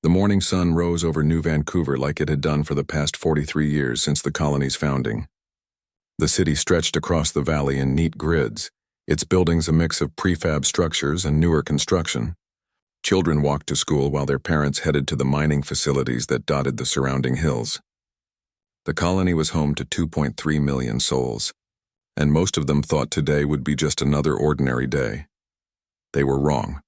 The morning sun rose over New Vancouver like it had done for the past 43 years since the colony's founding. The city stretched across the valley in neat grids, its buildings a mix of prefab structures and newer construction. Children walked to school while their parents headed to the mining facilities that dotted the surrounding hills. The colony was home to 2.3 million souls, and most of them thought today would be just another ordinary day. They were wrong.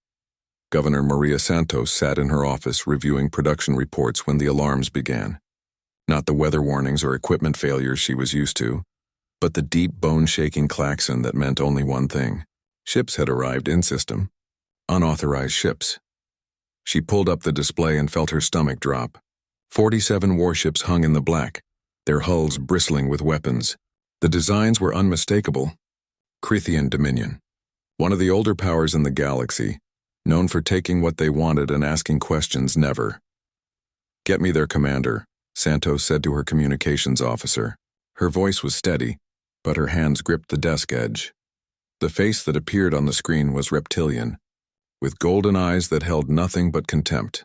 Governor Maria Santos sat in her office reviewing production reports when the alarms began. Not the weather warnings or equipment failures she was used to, but the deep bone-shaking klaxon that meant only one thing. Ships had arrived in system. Unauthorized ships. She pulled up the display and felt her stomach drop. 47 warships hung in the black, their hulls bristling with weapons. The designs were unmistakable. Crithian Dominion. One of the older powers in the galaxy, known for taking what they wanted and asking questions never. "Get me their commander," Santos said to her communications officer. Her voice was steady, but her hands gripped the desk edge. The face that appeared on the screen was reptilian, with golden eyes that held nothing but contempt.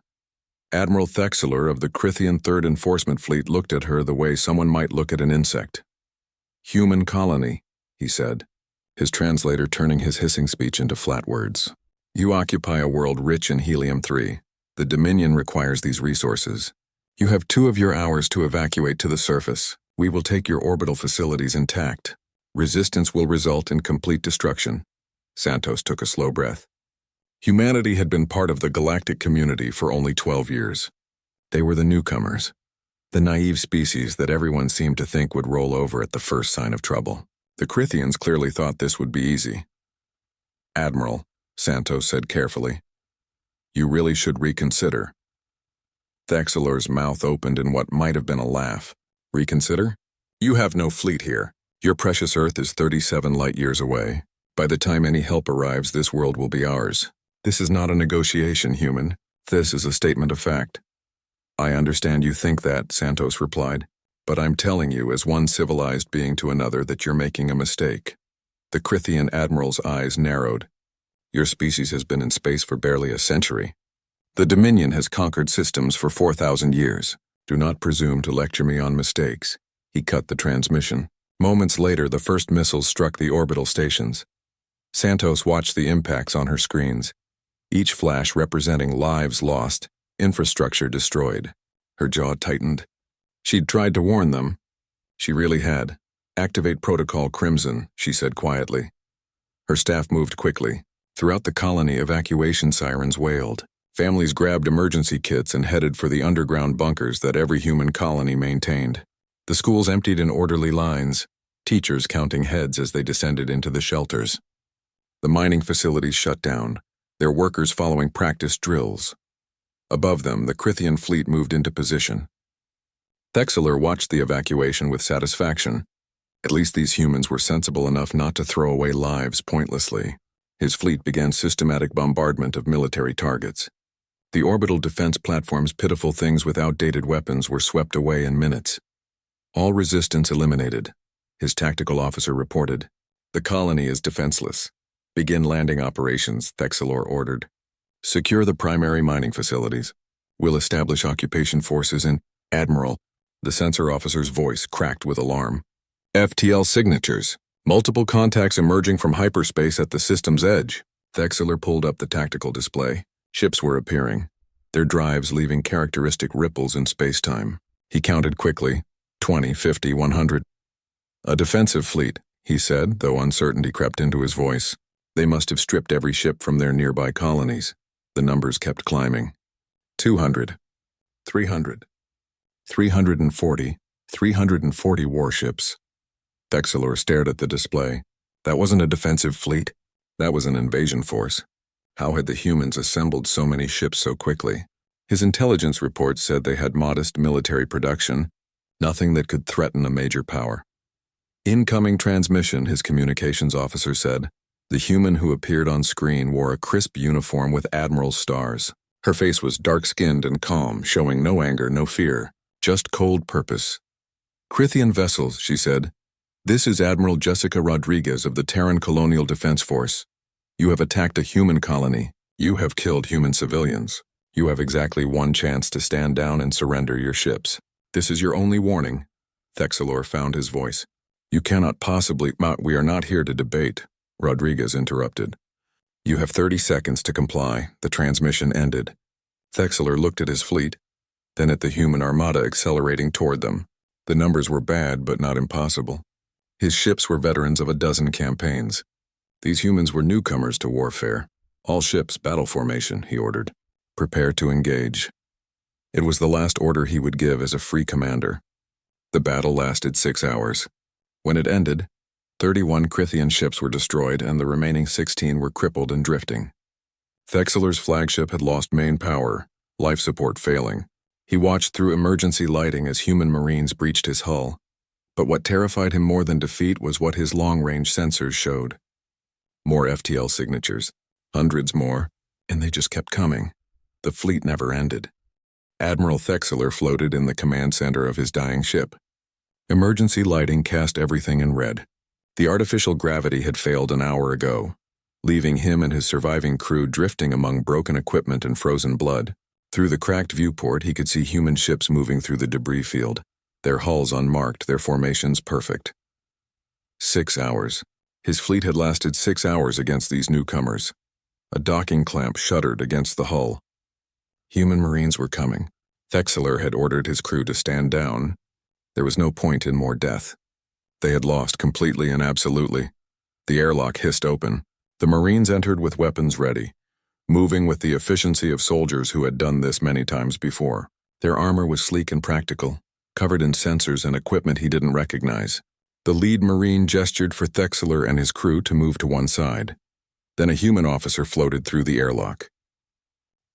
Admiral Thexler of the Crithian 3rd Enforcement Fleet looked at her the way someone might look at an insect. "Human colony," he said, his translator turning his hissing speech into flat words. "You occupy a world rich in helium-3. The Dominion requires these resources. You have 2 of your hours to evacuate to the surface. We will take your orbital facilities intact. Resistance will result in complete destruction." Santos took a slow breath. Humanity had been part of the galactic community for only 12 years. They were the newcomers, the naive species that everyone seemed to think would roll over at the first sign of trouble. The Crithians clearly thought this would be easy. "Admiral," Santos said carefully, "you really should reconsider." Thexler's mouth opened in what might have been a laugh. "Reconsider? You have no fleet here. Your precious Earth is 37 light-years away. By the time any help arrives, this world will be ours. This is not a negotiation, human. This is a statement of fact." "I understand you think that," Santos replied, "but I'm telling you as one civilized being to another that you're making a mistake." The Crithian admiral's eyes narrowed. "Your species has been in space for barely a century. The Dominion has conquered systems for 4,000 years. Do not presume to lecture me on mistakes." He cut the transmission. Moments later, the first missiles struck the orbital stations. Santos watched the impacts on her screens, each flash representing lives lost, infrastructure destroyed. Her jaw tightened. She'd tried to warn them. She really had. "Activate Protocol Crimson," she said quietly. Her staff moved quickly. Throughout the colony, evacuation sirens wailed. Families grabbed emergency kits and headed for the underground bunkers that every human colony maintained. The schools emptied in orderly lines, teachers counting heads as they descended into the shelters. The mining facilities shut down, their workers following practice drills. Above them, the Crithian fleet moved into position. Thexler watched the evacuation with satisfaction. At least these humans were sensible enough not to throw away lives pointlessly. His fleet began systematic bombardment of military targets. The orbital defense platform's pitiful things with outdated weapons were swept away in minutes. "All resistance eliminated," his tactical officer reported. "The colony is defenseless. Begin landing operations," Thexler ordered. "Secure the primary mining facilities. We'll establish occupation forces in—" "Admiral," the sensor officer's voice cracked with alarm. "FTL signatures. Multiple contacts emerging from hyperspace at the system's edge." Thexler pulled up the tactical display. Ships were appearing, their drives leaving characteristic ripples in space-time. He counted quickly. 20, 50, 100. "A defensive fleet," he said, though uncertainty crept into his voice. They must have stripped every ship from their nearby colonies. The numbers kept climbing. 200. 300. 340. 340 warships. Thexler stared at the display. That wasn't a defensive fleet. That was an invasion force. How had the humans assembled so many ships so quickly? His intelligence reports said they had modest military production, nothing that could threaten a major power. "Incoming transmission," his communications officer said. The human who appeared on screen wore a crisp uniform with admiral's stars. Her face was dark-skinned and calm, showing no anger, no fear, just cold purpose. "Crithian vessels," she said. "This is Admiral Jessica Rodriguez of the Terran Colonial Defense Force. You have attacked a human colony. You have killed human civilians. You have exactly one chance to stand down and surrender your ships. This is your only warning. Thexelor found his voice. You cannot possibly— We are not here to debate, Rodriguez interrupted. You have 30 seconds to comply. The transmission ended. Thexelor looked at his fleet, then at the human armada accelerating toward them. The numbers were bad, but not impossible. His ships were veterans of a dozen campaigns. These humans were newcomers to warfare. All ships, battle formation, he ordered. Prepare to engage. It was the last order he would give as a free commander. The battle lasted 6 hours. When it ended, 31 Crithian ships were destroyed and the remaining 16 were crippled and drifting. Thexelor's flagship had lost main power, life support failing. He watched through emergency lighting as human marines breached his hull. But what terrified him more than defeat was what his long-range sensors showed. More FTL signatures, hundreds more, and they just kept coming. The fleet never ended. Admiral Thexelor floated in the command center of his dying ship. Emergency lighting cast everything in red. The artificial gravity had failed an hour ago, leaving him and his surviving crew drifting among broken equipment and frozen blood. Through the cracked viewport, he could see human ships moving through the debris field, their hulls unmarked, their formations perfect. 6 hours. His fleet had lasted 6 hours against these newcomers. A docking clamp shuddered against the hull. Human marines were coming. Thexelor had ordered his crew to stand down. There was no point in more death. They had lost completely and absolutely. The airlock hissed open. The marines entered with weapons ready, moving with the efficiency of soldiers who had done this many times before. Their armor was sleek and practical, covered in sensors and equipment he didn't recognize. The lead marine gestured for Thexelor and his crew to move to one side. Then a human officer floated through the airlock.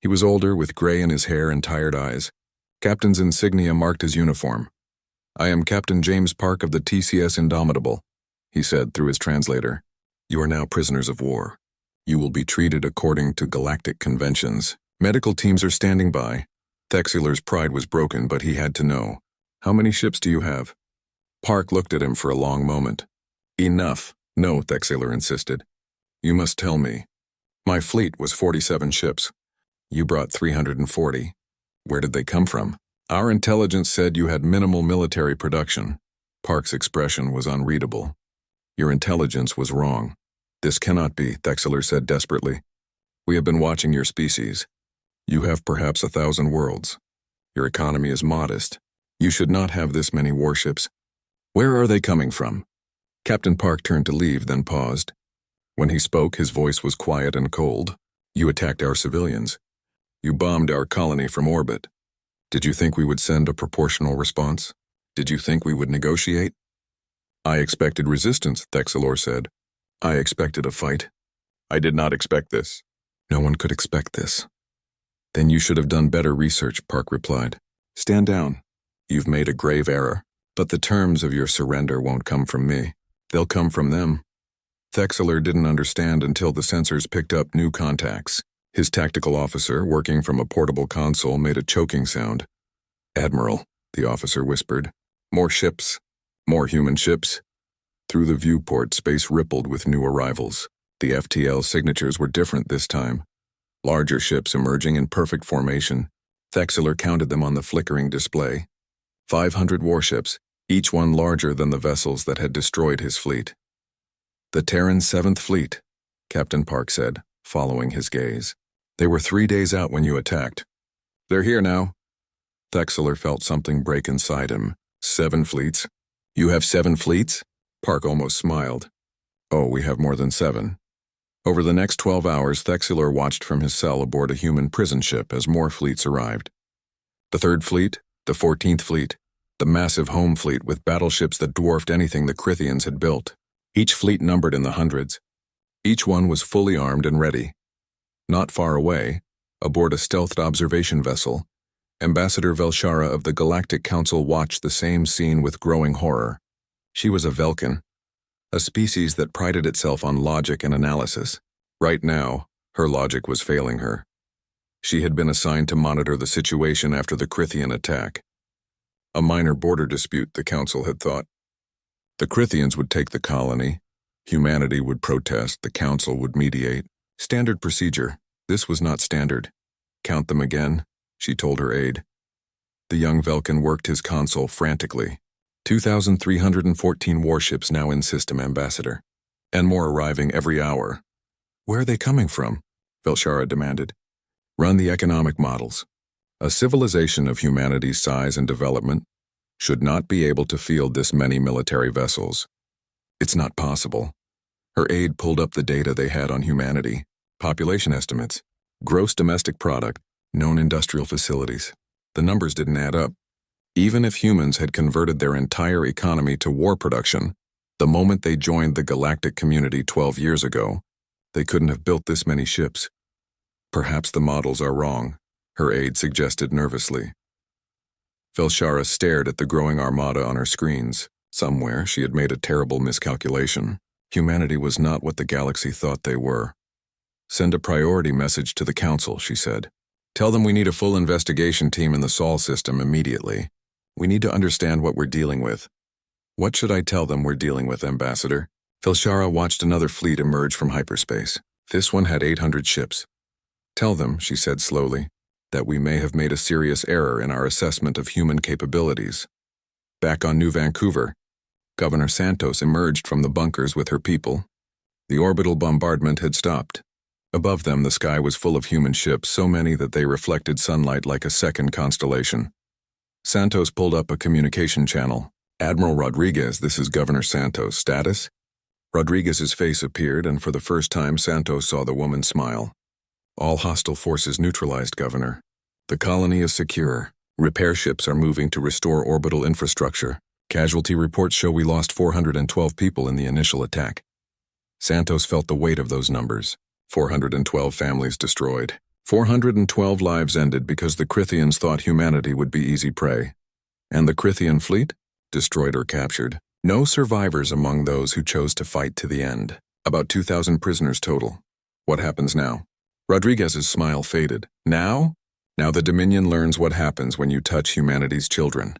He was older, with gray in his hair and tired eyes. Captain's insignia marked his uniform. "I am Captain James Park of the TCS Indomitable," he said through his translator. "You are now prisoners of war. You will be treated according to galactic conventions. Medical teams are standing by." Thexelor's pride was broken, but he had to know. "How many ships do you have?" Park looked at him for a long moment. "Enough." "No," Thexelor insisted. "You must tell me." "My fleet was 47 ships. You brought 340. Where did they come from?" "Our intelligence said you had minimal military production." Park's expression was unreadable. "Your intelligence was wrong." "This cannot be," Thexelor said desperately. "We have been watching your species. You have perhaps 1,000 worlds. Your economy is modest. You should not have this many warships. Where are they coming from?" Captain Park turned to leave, then paused. When he spoke, his voice was quiet and cold. "You attacked our civilians. You bombed our colony from orbit. Did you think we would send a proportional response? Did you think we would negotiate?" "I expected resistance," Thexelor said. "I expected a fight. I did not expect this." "No one could expect this." "Then you should have done better research," Park replied. "Stand down. You've made a grave error, but the terms of your surrender won't come from me. They'll come from them." Thexelor didn't understand until the sensors picked up new contacts. His tactical officer, working from a portable console, made a choking sound. "Admiral," the officer whispered. "More ships. More human ships." Through the viewport, space rippled with new arrivals. The FTL signatures were different this time. Larger ships emerging in perfect formation. Thexelor counted them on the flickering display. 500 warships, each one larger than the vessels that had destroyed his fleet. "The Terran's 7th Fleet," Captain Park said, following his gaze. "They were 3 days out when you attacked. They're here now." Thexelor felt something break inside him. 7 fleets? "You have 7 fleets?" Park almost smiled. "Oh, we have more than 7. Over the next 12 hours, Thexelor watched from his cell aboard a human prison ship as more fleets arrived. The 3rd Fleet, the 14th Fleet, the massive home fleet with battleships that dwarfed anything the Crithians had built. Each fleet numbered in the hundreds. Each one was fully armed and ready. Not far away, aboard a stealthed observation vessel, Ambassador Velshara of the Galactic Council watched the same scene with growing horror. She was a Velkin, a species that prided itself on logic and analysis. Right now, her logic was failing her. She had been assigned to monitor the situation after the Crithian attack. A minor border dispute, the Council had thought. The Crithians would take the colony, humanity would protest, the Council would mediate. Standard procedure. This was not standard. Count them again, she told her aide. The young Velkin worked his console frantically. 2,314 warships now in system, Ambassador. And more arriving every hour. Where are they coming from? Velshara demanded. Run the economic models. A civilization of humanity's size and development should not be able to field this many military vessels. It's not possible. Her aide pulled up the data they had on humanity. Population estimates. Gross domestic product. Known industrial facilities. The numbers didn't add up. Even if humans had converted their entire economy to war production, the moment they joined the galactic community 12 years ago, they couldn't have built this many ships. Perhaps the models are wrong, her aide suggested nervously. Velshara stared at the growing armada on her screens. Somewhere she had made a terrible miscalculation. Humanity was not what the galaxy thought they were. Send a priority message to the Council, she said. Tell them we need a full investigation team in the Sol system immediately. We need to understand what we're dealing with. What should I tell them we're dealing with, Ambassador? Velshara watched another fleet emerge from hyperspace. This one had 800 ships. Tell them, she said slowly, that we may have made a serious error in our assessment of human capabilities. Back on New Vancouver, Governor Santos emerged from the bunkers with her people. The orbital bombardment had stopped. Above them, the sky was full of human ships, so many that they reflected sunlight like a second constellation. Santos pulled up a communication channel. Admiral Rodriguez, this is Governor Santos. Status? Rodriguez's face appeared, and for the first time Santos saw the woman smile. All hostile forces neutralized, Governor. The colony is secure. Repair ships are moving to restore orbital infrastructure. Casualty reports show we lost 412 people in the initial attack. Santos felt the weight of those numbers. 412 families destroyed. 412 lives ended because the Krithians thought humanity would be easy prey. And the Krithian fleet? Destroyed or captured. No survivors among those who chose to fight to the end. About 2,000 prisoners total. What happens now? Rodriguez's smile faded. Now? Now the Dominion learns what happens when you touch humanity's children.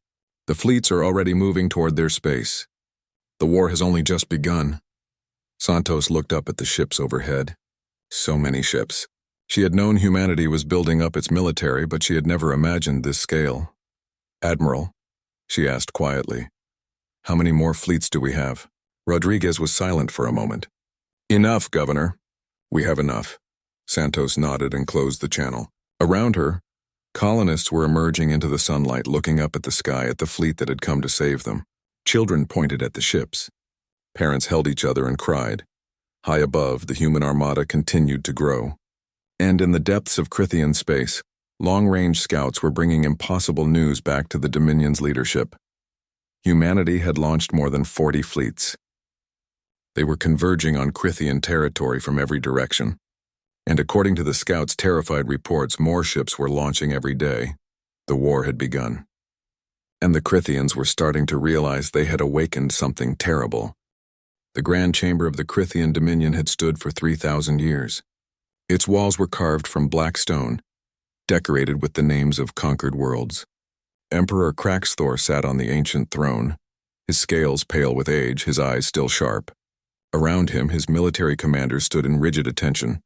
The fleets are already moving toward their space. The war has only just begun. Santos looked up at the ships overhead. So many ships. She had known humanity was building up its military, but she had never imagined this scale. Admiral, she asked quietly, how many more fleets do we have? Rodriguez was silent for a moment. Enough, Governor. We have enough. Santos nodded and closed the channel. Around her, colonists were emerging into the sunlight, looking up at the sky at the fleet that had come to save them. Children pointed at the ships. Parents held each other and cried. High above, the human armada continued to grow. And in the depths of Krithian space, long-range scouts were bringing impossible news back to the Dominion's leadership. Humanity had launched more than 40 fleets. They were converging on Krithian territory from every direction. And according to the scouts' terrified reports, more ships were launching every day. The war had begun. And the Krithians were starting to realize they had awakened something terrible. The Grand Chamber of the Krithian Dominion had stood for 3,000 years. Its walls were carved from black stone, decorated with the names of conquered worlds. Emperor Kraxthor sat on the ancient throne, his scales pale with age, his eyes still sharp. Around him, his military commanders stood in rigid attention.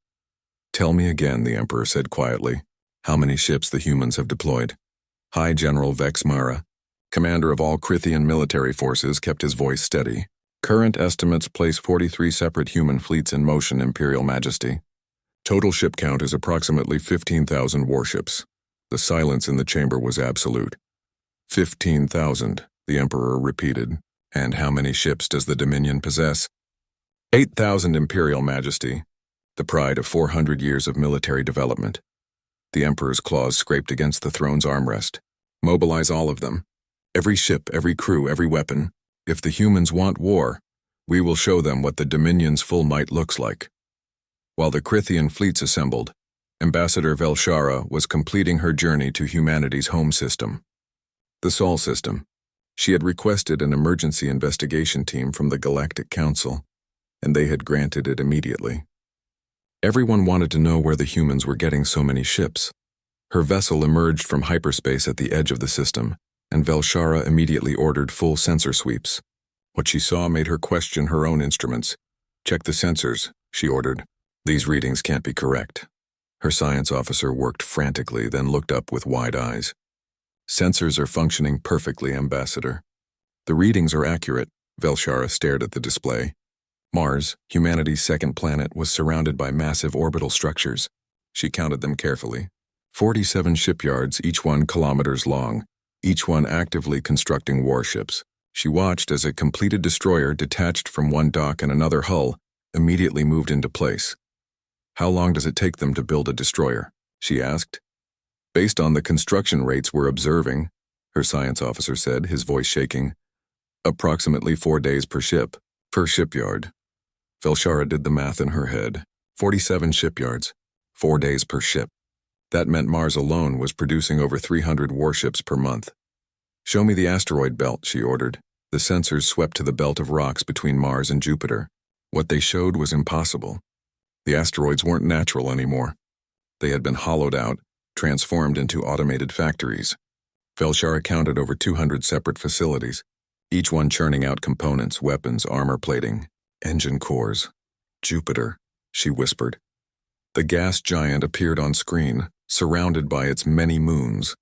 Tell me again, the Emperor said quietly, how many ships the humans have deployed. High General Vex Mara, commander of all Krithian military forces, kept his voice steady. Current estimates place 43 separate human fleets in motion, Imperial Majesty. Total ship count is approximately 15,000 warships. The silence in the chamber was absolute. 15,000, the Emperor repeated. And how many ships does the Dominion possess? 8,000, Imperial Majesty. The pride of 400 years of military development. The Emperor's claws scraped against the throne's armrest. Mobilize all of them. Every ship, every crew, every weapon. If the humans want war, we will show them what the Dominion's full might looks like. While the Krithian fleets assembled, Ambassador Velshara was completing her journey to humanity's home system. The Sol system. She had requested an emergency investigation team from the Galactic Council, and they had granted it immediately. Everyone wanted to know where the humans were getting so many ships. Her vessel emerged from hyperspace at the edge of the system, and Velshara immediately ordered full sensor sweeps. What she saw made her question her own instruments. Check the sensors, she ordered. These readings can't be correct. Her science officer worked frantically, then looked up with wide eyes. Sensors are functioning perfectly, Ambassador. The readings are accurate. Velshara stared at the display. Mars, humanity's second planet, was surrounded by massive orbital structures. She counted them carefully. 47 shipyards, each one kilometers long, each one actively constructing warships. She watched as a completed destroyer detached from one dock and another hull immediately moved into place. How long does it take them to build a destroyer? She asked. Based on the construction rates we're observing, her science officer said, his voice shaking, approximately 4 days per ship, per shipyard. Velshara did the math in her head. 47 shipyards, 4 days per ship. That meant Mars alone was producing over 300 warships per month. Show me the asteroid belt, she ordered. The sensors swept to the belt of rocks between Mars and Jupiter. What they showed was impossible. The asteroids weren't natural anymore. They had been hollowed out, transformed into automated factories. Velshara counted over 200 separate facilities, each one churning out components, weapons, armor plating, engine cores. Jupiter, she whispered. The gas giant appeared on screen, surrounded by its many moons.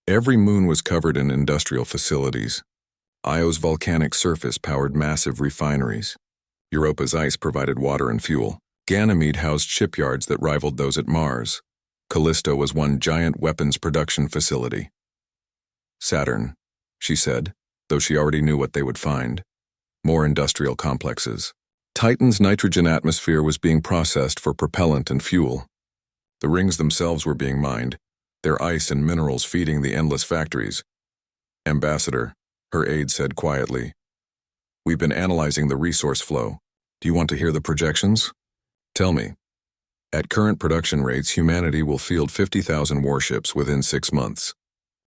Every moon was covered in industrial facilities. Io's volcanic surface powered massive refineries. Europa's ice provided water and fuel. Ganymede housed shipyards that rivaled those at Mars. Callisto was one giant weapons production facility. Saturn, she said, though she already knew what they would find. More industrial complexes. Titan's nitrogen atmosphere was being processed for propellant and fuel. The rings themselves were being mined, their ice and minerals feeding the endless factories. Ambassador, her aide said quietly, we've been analyzing the resource flow. Do you want to hear the projections? Tell me. At current production rates, humanity will field 50,000 warships within 6 months.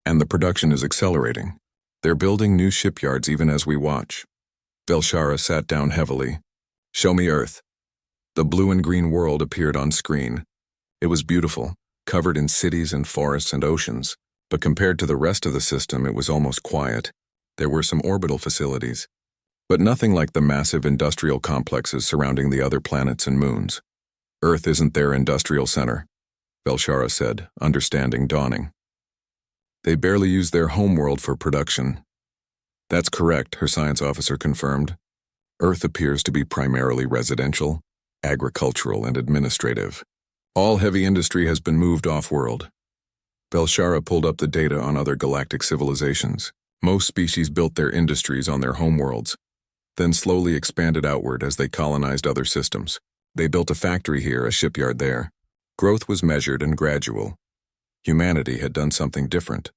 And the production is accelerating. They're building new shipyards even as we watch. Velshara sat down heavily. Show me Earth. The blue and green world appeared on screen. It was beautiful, covered in cities and forests and oceans, but compared to the rest of the system, it was almost quiet. There were some orbital facilities, but nothing like the massive industrial complexes surrounding the other planets and moons. Earth isn't their industrial center, Velshara said, understanding dawning. They barely use their homeworld for production. That's correct, her science officer confirmed. Earth appears to be primarily residential, agricultural, and administrative. All heavy industry has been moved off-world. Velshara pulled up the data on other galactic civilizations. Most species built their industries on their homeworlds, then slowly expanded outward as they colonized other systems. They built a factory here, a shipyard there. Growth was measured and gradual. Humanity had done something different.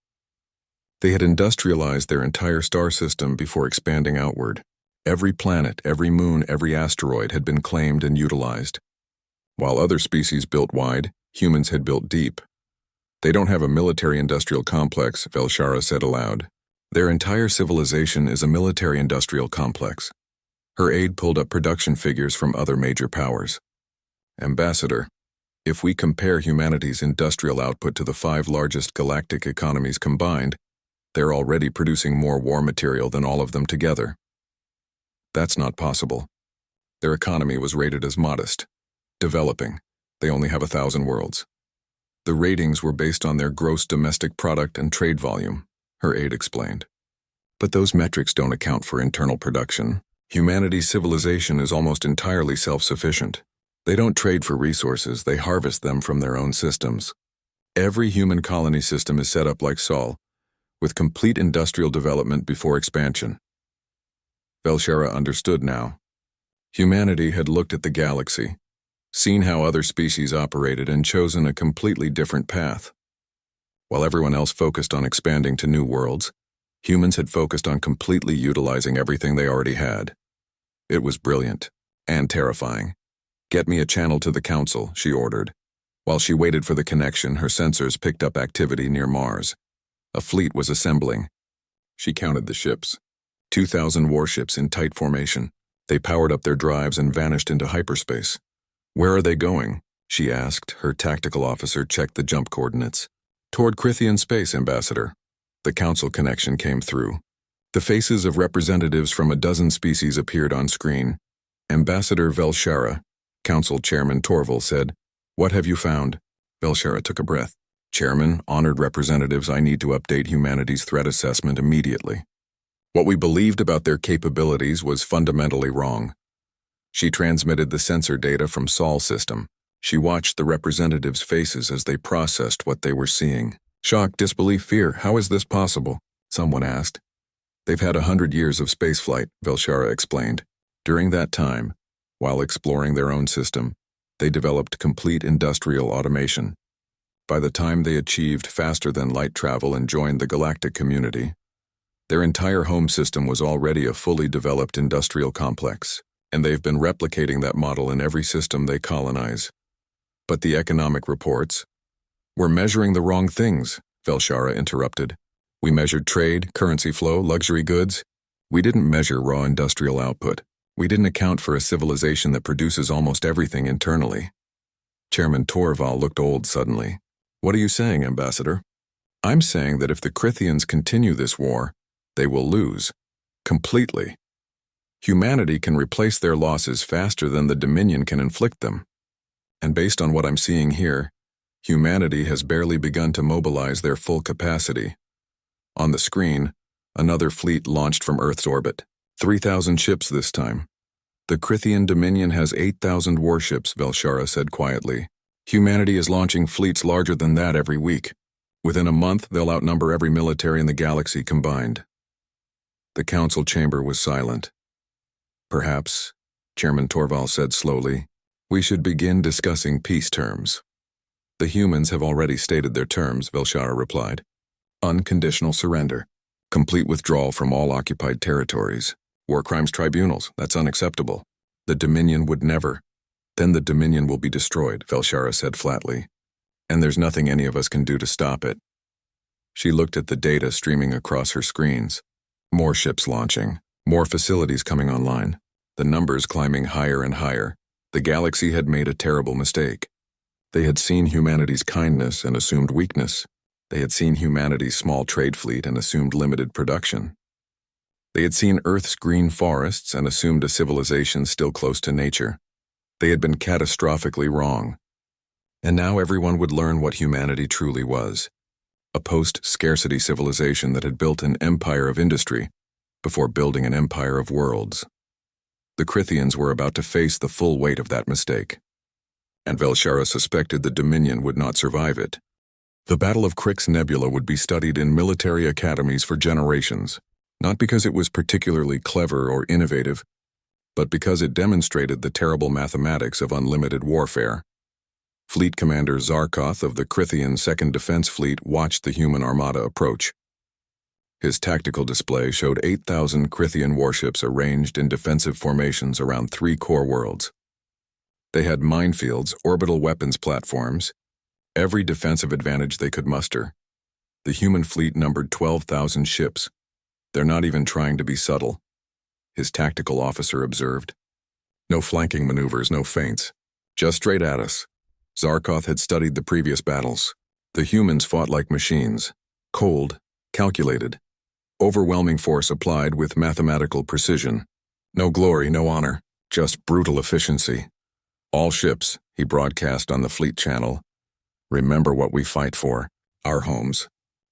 They had industrialized their entire star system before expanding outward. Every planet, every moon, every asteroid had been claimed and utilized. While other species built wide, humans had built deep. They don't have a military-industrial complex, Velshara said aloud. Their entire civilization is a military-industrial complex. Her aide pulled up production figures from other major powers. Ambassador, if we compare humanity's industrial output to the 5 largest galactic economies combined, they're already producing more war material than all of them together. That's not possible. Their economy was rated as modest. Developing. They only have 1,000 worlds. The ratings were based on their gross domestic product and trade volume, her aide explained. But those metrics don't account for internal production. Humanity's civilization is almost entirely self-sufficient. They don't trade for resources, they harvest them from their own systems. Every human colony system is set up like Sol, with complete industrial development before expansion. Velshara understood now. Humanity had looked at the galaxy, seen how other species operated, and chosen a completely different path. While everyone else focused on expanding to new worlds, humans had focused on completely utilizing everything they already had. It was brilliant and terrifying. Get me a channel to the Council, she ordered. While she waited for the connection, her sensors picked up activity near Mars. A fleet was assembling. She counted the ships. 2,000 warships in tight formation. They powered up their drives and vanished into hyperspace. Where are they going? She asked. Her tactical officer checked the jump coordinates. Toward Crithian space, Ambassador. The Council connection came through. The faces of representatives from a dozen species appeared on screen. Ambassador Velshara, Council Chairman Torval said, "What have you found?" Velshara took a breath. Chairman, honored representatives, I need to update humanity's threat assessment immediately. What we believed about their capabilities was fundamentally wrong. She transmitted the sensor data from Sol system. She watched the representatives' faces as they processed what they were seeing. Shock, disbelief, fear. How is this possible? Someone asked. They've had 100 years of spaceflight, Velshara explained. During that time, while exploring their own system, they developed complete industrial automation. By the time they achieved faster-than-light travel and joined the galactic community, their entire home system was already a fully developed industrial complex, and they've been replicating that model in every system they colonize. But the economic reports? We're measuring the wrong things, Velshara interrupted. We measured trade, currency flow, luxury goods. We didn't measure raw industrial output. We didn't account for a civilization that produces almost everything internally. Chairman Torval looked old suddenly. What are you saying, Ambassador? I'm saying that if the Crithians continue this war, they will lose. Completely. Humanity can replace their losses faster than the Dominion can inflict them. And based on what I'm seeing here, humanity has barely begun to mobilize their full capacity. On the screen, another fleet launched from Earth's orbit. 3,000 ships this time. The Crithian Dominion has 8,000 warships, Velshara said quietly. Humanity is launching fleets larger than that every week. Within a month, they'll outnumber every military in the galaxy combined. The council chamber was silent. Perhaps, Chairman Torval said slowly, we should begin discussing peace terms. The humans have already stated their terms, Velshara replied. Unconditional surrender. Complete withdrawal from all occupied territories. War crimes tribunals, that's unacceptable. The Dominion would never. Then the Dominion will be destroyed, Velshara said flatly. And there's nothing any of us can do to stop it. She looked at the data streaming across her screens. More ships launching, more facilities coming online, the numbers climbing higher and higher. The galaxy had made a terrible mistake. They had seen humanity's kindness and assumed weakness. They had seen humanity's small trade fleet and assumed limited production. They had seen Earth's green forests and assumed a civilization still close to nature. They had been catastrophically wrong. And now everyone would learn what humanity truly was. A post-scarcity civilization that had built an empire of industry before building an empire of worlds. The Crithians were about to face the full weight of that mistake. And Velshara suspected the Dominion would not survive it. The Battle of Crix Nebula would be studied in military academies for generations, not because it was particularly clever or innovative, but because it demonstrated the terrible mathematics of unlimited warfare. Fleet Commander Zarkoth of the Crithian 2nd Defense Fleet watched the human armada approach. His tactical display showed 8,000 Crithian warships arranged in defensive formations around 3 core worlds. They had minefields, orbital weapons platforms, every defensive advantage they could muster. The human fleet numbered 12,000 ships. They're not even trying to be subtle, his tactical officer observed. No flanking maneuvers, no feints. Just straight at us. Zarkoth had studied the previous battles. The humans fought like machines. Cold, calculated. Overwhelming force applied with mathematical precision. No glory, no honor, just brutal efficiency. All ships, he broadcast on the fleet channel. Remember what we fight for. Our homes.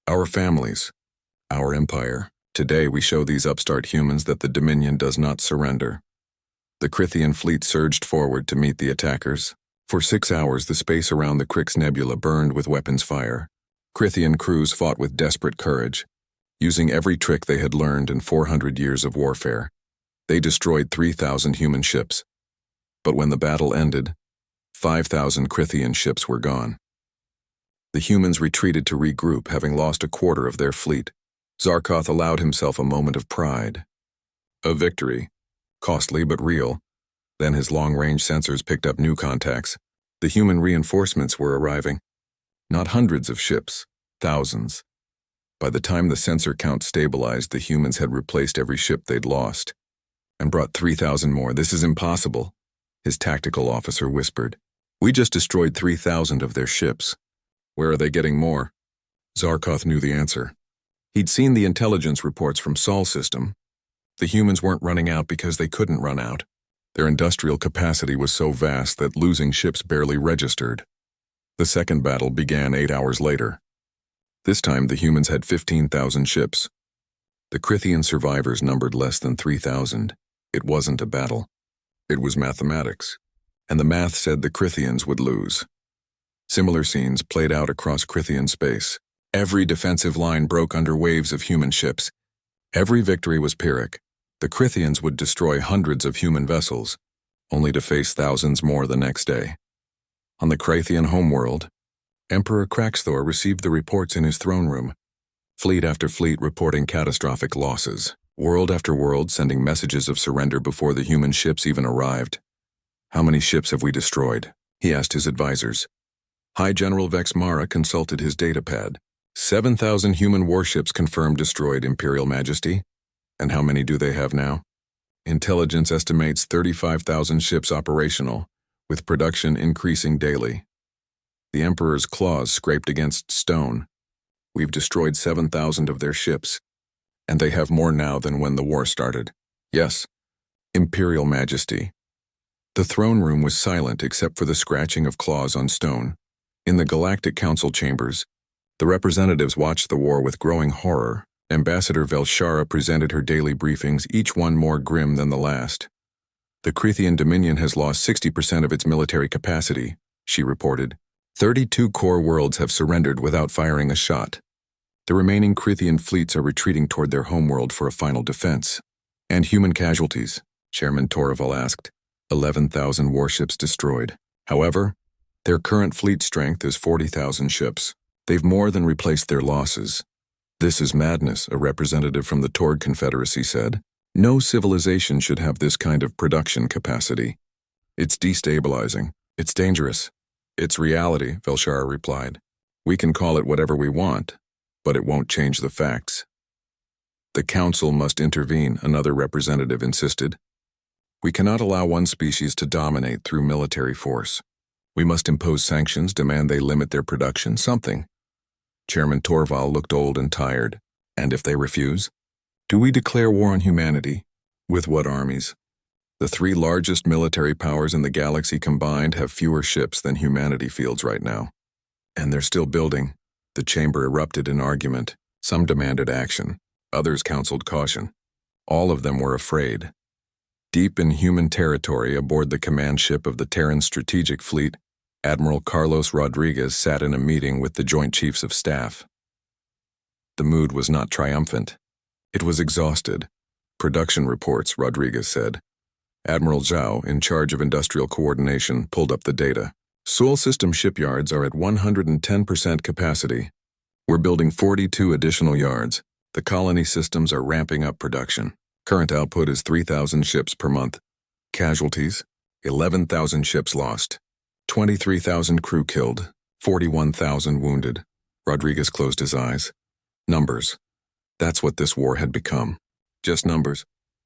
Our families. Our empire. Today we show these upstart humans that the Dominion does not surrender. The Crithian fleet surged forward to meet the attackers. For 6 hours the space around the Crix Nebula burned with weapons fire. Crithian crews fought with desperate courage, using every trick they had learned in 400 years of warfare. They destroyed 3,000 human ships. But when the battle ended, 5,000 Crithian ships were gone. The humans retreated to regroup, having lost a quarter of their fleet. Zarkoth allowed himself a moment of pride. A victory, costly but real. Then his long-range sensors picked up new contacts. The human reinforcements were arriving. Not hundreds of ships, thousands. By the time the sensor count stabilized, the humans had replaced every ship they'd lost. And brought 3,000 more. This is impossible, his tactical officer whispered. We just destroyed 3,000 of their ships. Where are they getting more? Zarkoth knew the answer. He'd seen the intelligence reports from Sol system. The humans weren't running out because they couldn't run out. Their industrial capacity was so vast that losing ships barely registered. The second battle began 8 hours later. This time the humans had 15,000 ships. The Crithian survivors numbered less than 3,000. It wasn't a battle. It was mathematics. And the math said the Crithians would lose. Similar scenes played out across Crithian space. Every defensive line broke under waves of human ships. Every victory was Pyrrhic. The Crithians would destroy hundreds of human vessels, only to face thousands more the next day. On the Crithian homeworld, Emperor Kraxthor received the reports in his throne room. Fleet after fleet reporting catastrophic losses. World after world sending messages of surrender before the human ships even arrived. "How many ships have we destroyed?" he asked his advisors. High General Vex Mara consulted his datapad. 7,000 human warships confirmed destroyed, Imperial Majesty. And how many do they have now? Intelligence estimates 35,000 ships operational, with production increasing daily. The Emperor's claws scraped against stone. "We've destroyed 7,000 of their ships, and they have more now than when the war started." "Yes, Imperial Majesty." The throne room was silent except for the scratching of claws on stone. In the Galactic Council chambers, the representatives watched the war with growing horror. Ambassador Velshara presented her daily briefings, each one more grim than the last. "The Crithian Dominion has lost 60% of its military capacity," she reported. 32 core worlds have surrendered without firing a shot. The remaining Crithian fleets are retreating toward their homeworld for a final defense. "And human casualties?" Chairman Torval asked. 11,000 warships destroyed. However, their current fleet strength is 40,000 ships. They've more than replaced their losses. "This is madness," a representative from the Tord Confederacy said. "No civilization should have this kind of production capacity. It's destabilizing. It's dangerous." "It's reality," Velshara replied. "We can call it whatever we want, but it won't change the facts." "The Council must intervene," another representative insisted. "We cannot allow one species to dominate through military force. We must impose sanctions, demand they limit their production, something." Chairman Torval looked old and tired. "And if they refuse? Do we declare war on humanity? With what armies? The 3 largest military powers in the galaxy combined have fewer ships than humanity fields right now. And they're still building." The chamber erupted in argument. Some demanded action. Others counseled caution. All of them were afraid. Deep in human territory aboard the command ship of the Terran Strategic Fleet, Admiral Carlos Rodriguez sat in a meeting with the Joint Chiefs of Staff. The mood was not triumphant. It was exhausted. "Production reports," Rodriguez said. Admiral Zhao, in charge of industrial coordination, pulled up the data. "Sol system shipyards are at 110% capacity. We're building 42 additional yards. The colony systems are ramping up production. Current output is 3,000 ships per month. Casualties? 11,000 ships lost. 23,000 crew killed. 41,000 wounded." Rodriguez closed his eyes. Numbers. That's what this war had become. Just numbers.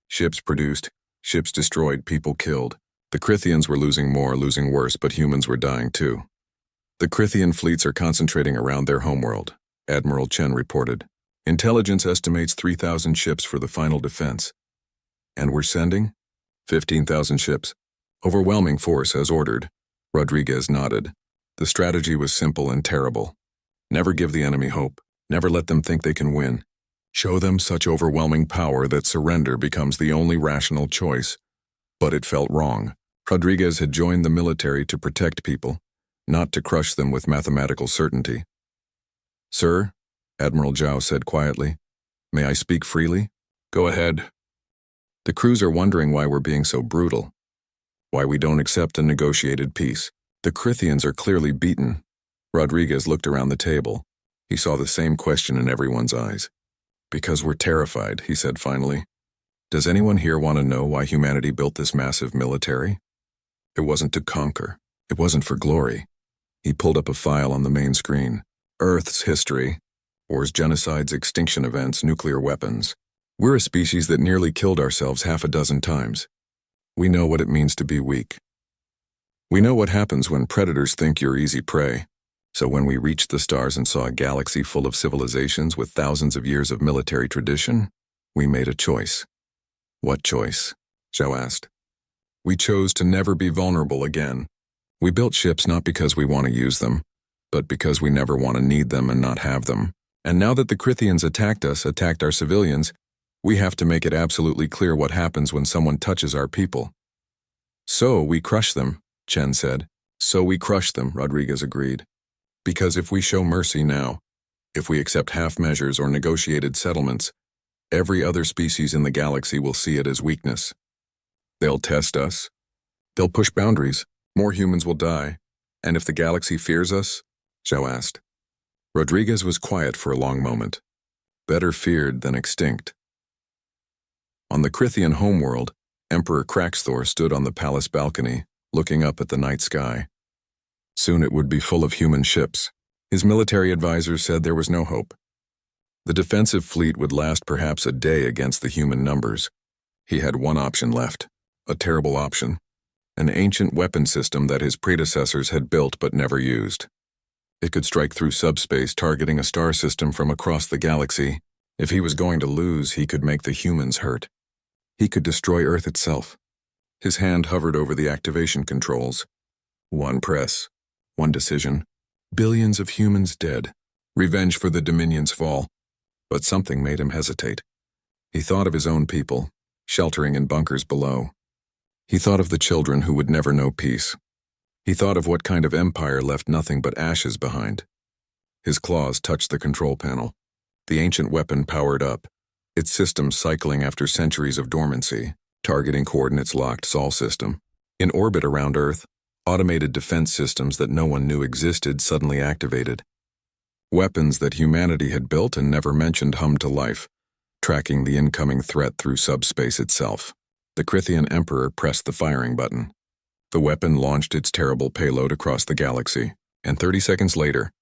Ships produced, ships destroyed, people killed. The Crithians were losing more, losing worse, but humans were dying too. "The Crithian fleets are concentrating around their homeworld," Admiral Chen reported. "Intelligence estimates 3,000 ships for the final defense. And we're sending 15,000 ships. Overwhelming force as ordered." Rodriguez nodded. The strategy was simple and terrible. Never give the enemy hope. Never let them think they can win. Show them such overwhelming power that surrender becomes the only rational choice. But it felt wrong. Rodriguez had joined the military to protect people, not to crush them with mathematical certainty. "Sir," Admiral Zhao said quietly, "may I speak freely?" "Go ahead." "The crews are wondering why we're being so brutal. Why we don't accept a negotiated peace. The Crithians are clearly beaten." Rodriguez looked around the table. He saw the same question in everyone's eyes. "Because we're terrified," he said finally. "Does anyone here want to know why humanity built this massive military? It wasn't to conquer. It wasn't for glory." He pulled up a file on the main screen. "Earth's history. Wars, genocides, extinction events, nuclear weapons. We're a species that nearly killed ourselves 6 times. We know what it means to be weak. We know what happens when predators think you're easy prey. So when we reached the stars and saw a galaxy full of civilizations with thousands of years of military tradition, we made a choice." "What choice?" Zhao asked. "We chose to never be vulnerable again. We built ships not because we want to use them, but because we never want to need them and not have them. And now that the Krithians attacked our civilians, we have to make it absolutely clear what happens when someone touches our people. So we crush them, Chen said. So we crush them, Rodriguez agreed. Because if we show mercy now, if we accept half measures or negotiated settlements, every other species in the galaxy will see it as weakness. They'll test us. They'll push boundaries. More humans will die. And if the galaxy fears us? Zhao asked. Rodriguez was quiet for a long moment. Better feared than extinct. On the Krithian homeworld, Emperor Kraxthor stood on the palace balcony, looking up at the night sky. Soon it would be full of human ships. His military advisors said there was no hope. The defensive fleet would last perhaps a day against the human numbers. He had one option left, a terrible option, an ancient weapon system that his predecessors had built but never used. It could strike through subspace, targeting a star system from across the galaxy. If he was going to lose, he could make the humans hurt. He could destroy Earth itself. His hand hovered over the activation controls. One press, one decision. Billions of humans dead. Revenge for the Dominion's fall. But something made him hesitate. He thought of his own people, sheltering in bunkers below. He thought of the children who would never know peace. He thought of what kind of empire left nothing but ashes behind. His claws touched the control panel. The ancient weapon powered up, its systems cycling after centuries of dormancy, targeting coordinates locked Sol system. In orbit around Earth, automated defense systems that no one knew existed suddenly activated. Weapons that humanity had built and never mentioned hummed to life, tracking the incoming threat through subspace itself. The Krithian Emperor pressed the firing button. The weapon launched its terrible payload across the galaxy, and 30 seconds later,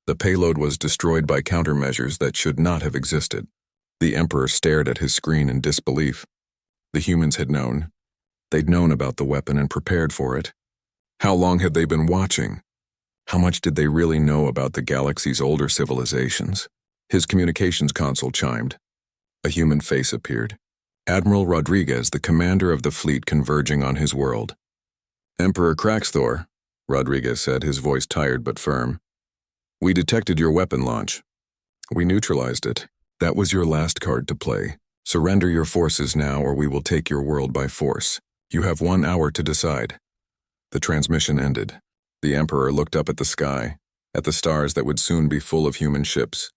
the payload was destroyed by countermeasures that should not have existed. The Emperor stared at his screen in disbelief. The humans had known. They'd known about the weapon and prepared for it. How long had they been watching? How much did they really know about the galaxy's older civilizations? His communications console chimed. A human face appeared. Admiral Rodriguez, the commander of the fleet converging on his world. Emperor Kraxthor, Rodriguez said, his voice tired but firm. We detected your weapon launch. We neutralized it. That was your last card to play. Surrender your forces now or we will take your world by force. You have 1 hour to decide. The transmission ended. The Emperor looked up at the sky, at the stars that would soon be full of human ships.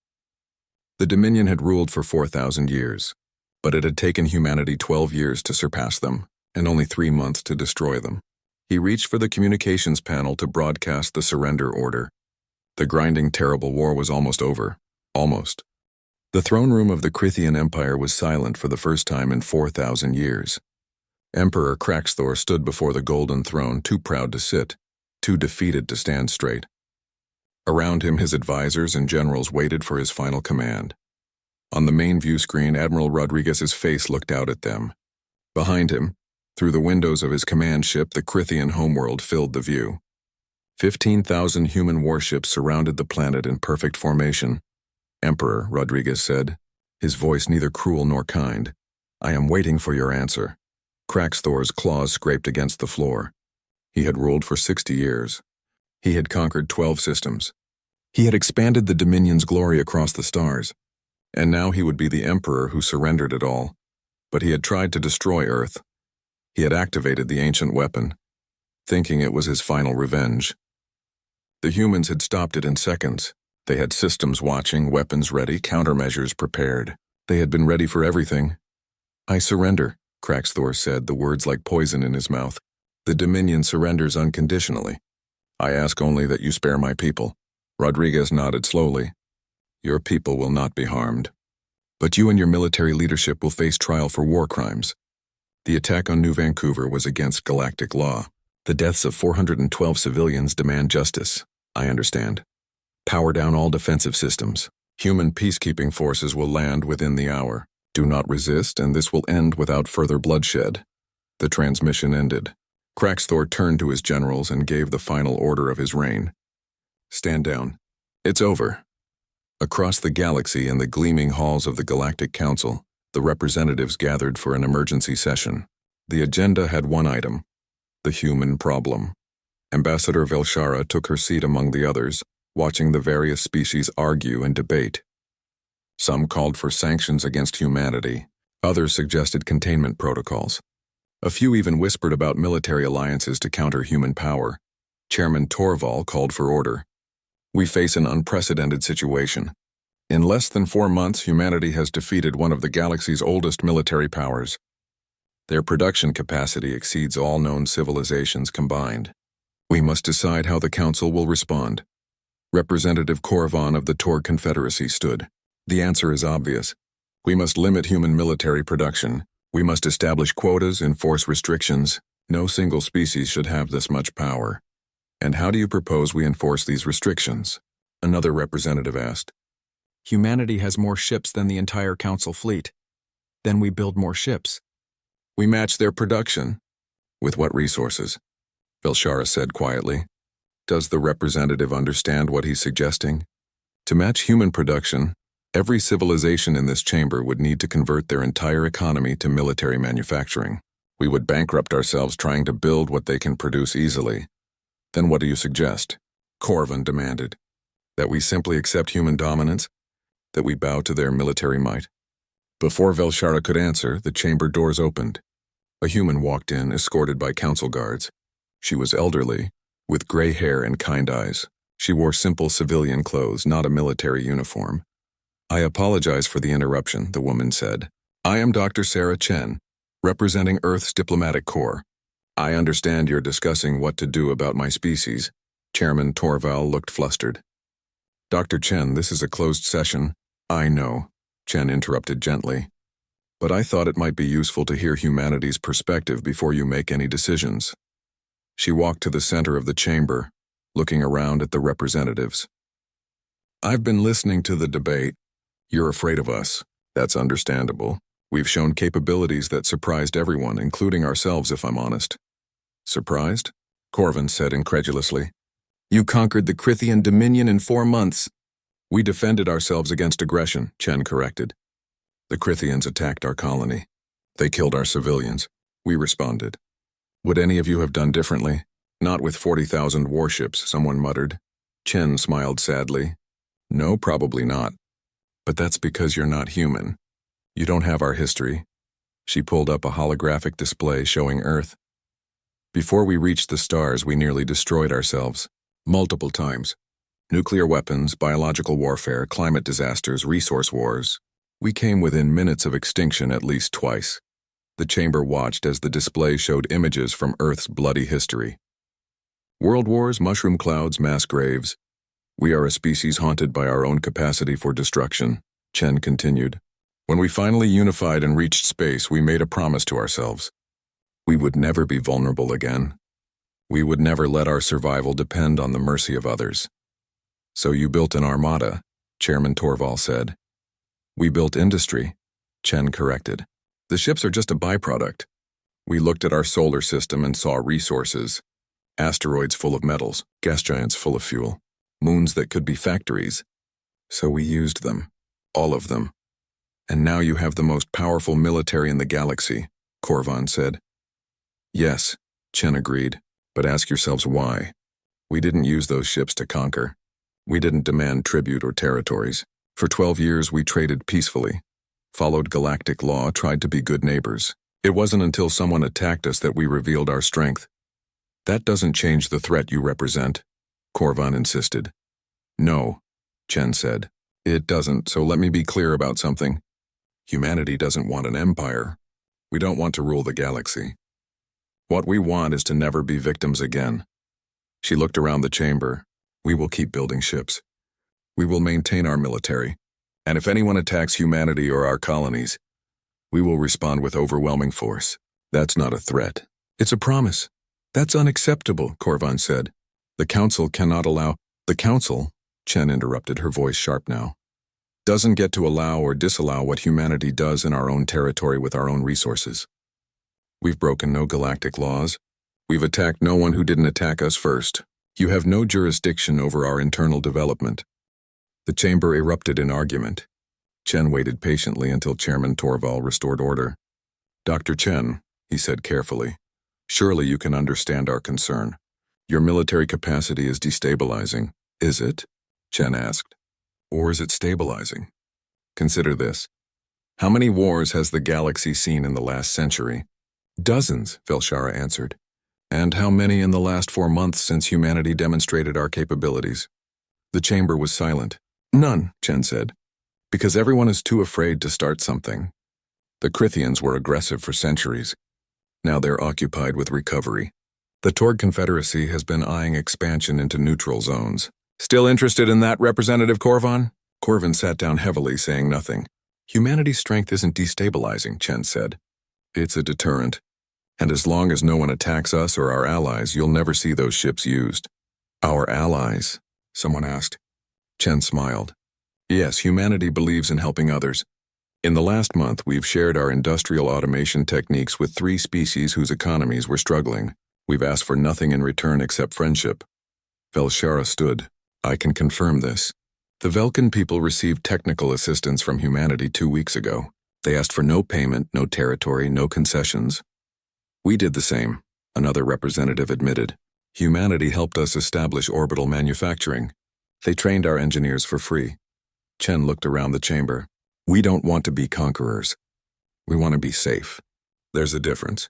The Dominion had ruled for 4,000 years, but it had taken humanity 12 years to surpass them, and only 3 months to destroy them. He reached for the communications panel to broadcast the surrender order. The grinding, terrible war was almost over. Almost. The throne room of the Krithian Empire was silent for the first time in 4,000 years. Emperor Kraxthor stood before the golden throne, too proud to sit, too defeated to stand straight. Around him, his advisors and generals waited for his final command. On the main view screen, Admiral Rodriguez's face looked out at them. Behind him, through the windows of his command ship, the Krithian homeworld filled the view. 15,000 human warships surrounded the planet in perfect formation. Emperor, Rodriguez said, his voice neither cruel nor kind. I am waiting for your answer. Kraxthor's claws scraped against the floor. He had ruled for 60 years. He had conquered 12 systems. He had expanded the Dominion's glory across the stars. And now he would be the Emperor who surrendered it all. But he had tried to destroy Earth. He had activated the ancient weapon, thinking it was his final revenge. The humans had stopped it in seconds. They had systems watching, weapons ready, countermeasures prepared. They had been ready for everything. I surrender, Kraxthor said, the words like poison in his mouth. The Dominion surrenders unconditionally. I ask only that you spare my people. Rodriguez nodded slowly. Your people will not be harmed. But you and your military leadership will face trial for war crimes. The attack on New Vancouver was against galactic law. The deaths of 412 civilians demand justice. I understand. Power down all defensive systems. Human peacekeeping forces will land within the hour. Do not resist, and this will end without further bloodshed. The transmission ended. Kraxthor turned to his generals and gave the final order of his reign. Stand down. It's over. Across the galaxy in the gleaming halls of the Galactic Council, the representatives gathered for an emergency session. The agenda had one item: the human problem. Ambassador Velshara took her seat among the others, watching the various species argue and debate. Some called for sanctions against humanity. Others suggested containment protocols. A few even whispered about military alliances to counter human power. Chairman Torval called for order. We face an unprecedented situation. In less than 4 months, humanity has defeated one of the galaxy's oldest military powers. Their production capacity exceeds all known civilizations combined. We must decide how the Council will respond. Representative Korvan of the Torg Confederacy stood. The answer is obvious. We must limit human military production. We must establish quotas, enforce restrictions. No single species should have this much power. And how do you propose we enforce these restrictions? Another representative asked. Humanity has more ships than the entire Council fleet. Then we build more ships. We match their production. With what resources? Velshara said quietly. Does the representative understand what he's suggesting? To match human production, every civilization in this chamber would need to convert their entire economy to military manufacturing. We would bankrupt ourselves trying to build what they can produce easily. Then what do you suggest? Korvan demanded. That we simply accept human dominance? That we bow to their military might? Before Velshara could answer, the chamber doors opened. A human walked in, escorted by council guards. She was elderly, with gray hair and kind eyes. She wore simple civilian clothes, not a military uniform. I apologize for the interruption, the woman said. I am Dr. Sarah Chen, representing Earth's diplomatic corps. I understand you're discussing what to do about my species. Chairman Torval looked flustered. Dr. Chen, this is a closed session. I know, Chen interrupted gently. But I thought it might be useful to hear humanity's perspective before you make any decisions. She walked to the center of the chamber, looking around at the representatives. I've been listening to the debate. You're afraid of us. That's understandable. We've shown capabilities that surprised everyone, including ourselves, if I'm honest. Surprised? Korvan said incredulously. You conquered the Krithian Dominion in 4 months. We defended ourselves against aggression, Chen corrected. The Krithians attacked our colony. They killed our civilians. We responded. Would any of you have done differently? Not with 40,000 warships, someone muttered. Chen smiled sadly. No, probably not. But that's because you're not human. You don't have our history. She pulled up a holographic display showing Earth. Before we reached the stars, we nearly destroyed ourselves. Multiple times. Nuclear weapons, biological warfare, climate disasters, resource wars. We came within minutes of extinction at least twice. The chamber watched as the display showed images from Earth's bloody history. World wars, mushroom clouds, mass graves. We are a species haunted by our own capacity for destruction, Chen continued. When we finally unified and reached space, we made a promise to ourselves. We would never be vulnerable again. We would never let our survival depend on the mercy of others. So you built an armada, Chairman Torval said. We built industry, Chen corrected. The ships are just a byproduct. We looked at our solar system and saw resources. Asteroids full of metals, gas giants full of fuel, moons that could be factories. So we used them, all of them. And now you have the most powerful military in the galaxy, Korvan said. Yes, Chen agreed, but ask yourselves why. We didn't use those ships to conquer. We didn't demand tribute or territories. For 12 years we traded peacefully, followed galactic law, tried to be good neighbors. It wasn't until someone attacked us that we revealed our strength. That doesn't change the threat you represent, Korvan insisted. No, Chen said. It doesn't, so let me be clear about something. Humanity doesn't want an empire. We don't want to rule the galaxy. What we want is to never be victims again. She looked around the chamber. We will keep building ships. We will maintain our military. And if anyone attacks humanity or our colonies, we will respond with overwhelming force. That's not a threat. It's a promise. That's unacceptable, Korvan said. The Council cannot allow— The Council, Chen interrupted, her voice sharp now, doesn't get to allow or disallow what humanity does in our own territory with our own resources. We've broken no galactic laws. We've attacked no one who didn't attack us first. You have no jurisdiction over our internal development. The chamber erupted in argument. Chen waited patiently until Chairman Torval restored order. Dr. Chen, he said carefully, surely you can understand our concern. Your military capacity is destabilizing. Is it? Chen asked. Or is it stabilizing? Consider this. How many wars has the galaxy seen in the last century? Dozens, Velshara answered. And how many in the last 4 months since humanity demonstrated our capabilities? The chamber was silent. None, Chen said. Because everyone is too afraid to start something. The Krithians were aggressive for centuries. Now they're occupied with recovery. The Torg Confederacy has been eyeing expansion into neutral zones. Still interested in that, Representative Corvin? Corvin sat down heavily, saying nothing. Humanity's strength isn't destabilizing, Chen said. It's a deterrent. And as long as no one attacks us or our allies, you'll never see those ships used. Our allies? Someone asked. Chen smiled. Yes, humanity believes in helping others. In the last month, we've shared our industrial automation techniques with 3 species whose economies were struggling. We've asked for nothing in return except friendship. Velshara stood. I can confirm this. The Velkan people received technical assistance from humanity 2 weeks ago. They asked for no payment, no territory, no concessions. We did the same, another representative admitted. Humanity helped us establish orbital manufacturing. They trained our engineers for free. Chen looked around the chamber. We don't want to be conquerors. We want to be safe. There's a difference.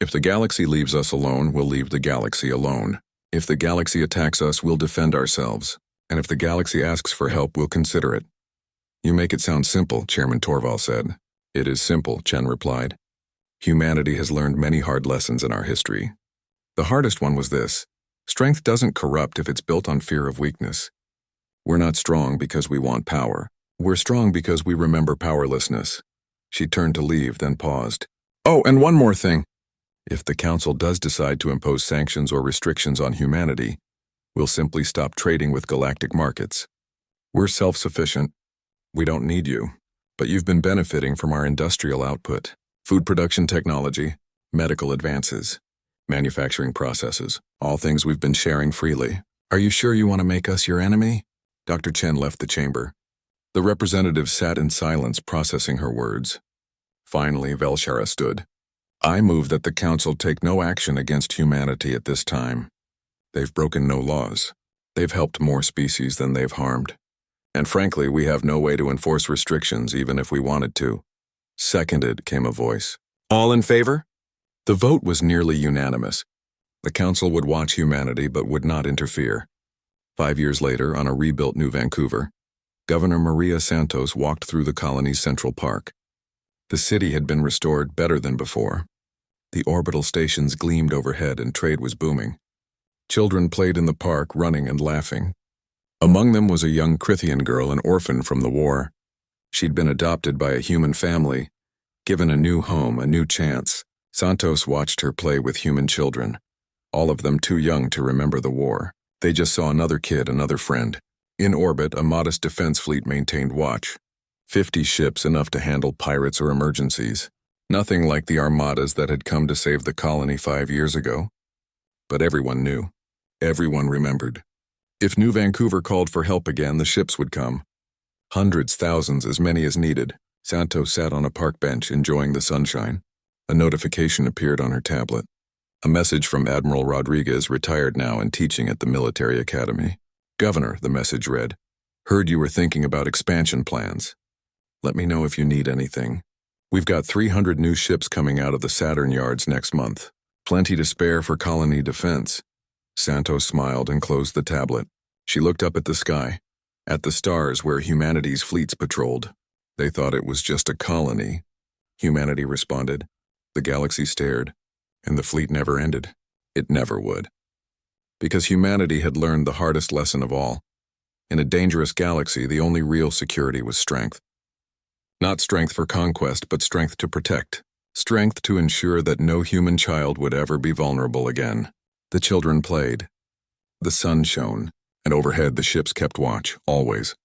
If the galaxy leaves us alone, we'll leave the galaxy alone. If the galaxy attacks us, we'll defend ourselves. And if the galaxy asks for help, we'll consider it. You make it sound simple, Chairman Torval said. It is simple, Chen replied. Humanity has learned many hard lessons in our history. The hardest one was this. Strength doesn't corrupt if it's built on fear of weakness. We're not strong because we want power. We're strong because we remember powerlessness. She turned to leave, then paused. Oh, and one more thing. If the Council does decide to impose sanctions or restrictions on humanity, we'll simply stop trading with galactic markets. We're self-sufficient. We don't need you. But you've been benefiting from our industrial output. Food production technology, medical advances, manufacturing processes, all things we've been sharing freely. Are you sure you want to make us your enemy? Dr. Chen left the chamber. The representative sat in silence, processing her words. Finally, Velshara stood. I move that the Council take no action against humanity at this time. They've broken no laws. They've helped more species than they've harmed. And frankly, we have no way to enforce restrictions even if we wanted to. Seconded, came a voice. All in favor? The vote was nearly unanimous. The Council would watch humanity but would not interfere. 5 years later, on a rebuilt New Vancouver, Governor Maria Santos walked through the colony's Central Park. The city had been restored better than before. The orbital stations gleamed overhead and trade was booming. Children played in the park, running and laughing. Among them was a young Krithian girl, an orphan from the war. She'd been adopted by a human family, given a new home, a new chance. Santos watched her play with human children, all of them too young to remember the war. They just saw another kid, another friend. In orbit, a modest defense fleet maintained watch. 50 ships, enough to handle pirates or emergencies. Nothing like the armadas that had come to save the colony 5 years ago. But everyone knew. Everyone remembered. If New Vancouver called for help again, the ships would come. Hundreds, thousands, as many as needed. Santos sat on a park bench, enjoying the sunshine. A notification appeared on her tablet. A message from Admiral Rodriguez, retired now and teaching at the military academy. Governor, the message read, heard you were thinking about expansion plans. Let me know if you need anything. We've got 300 new ships coming out of the Saturn yards next month. Plenty to spare for colony defense. Santos smiled and closed the tablet. She looked up at the sky, at the stars where humanity's fleets patrolled. They thought it was just a colony. Humanity responded. The galaxy stared, and the fleet never ended. It never would. Because humanity had learned the hardest lesson of all. In a dangerous galaxy, the only real security was strength. Not strength for conquest, but strength to protect. Strength to ensure that no human child would ever be vulnerable again. The children played. The sun shone, and overhead the ships kept watch, always.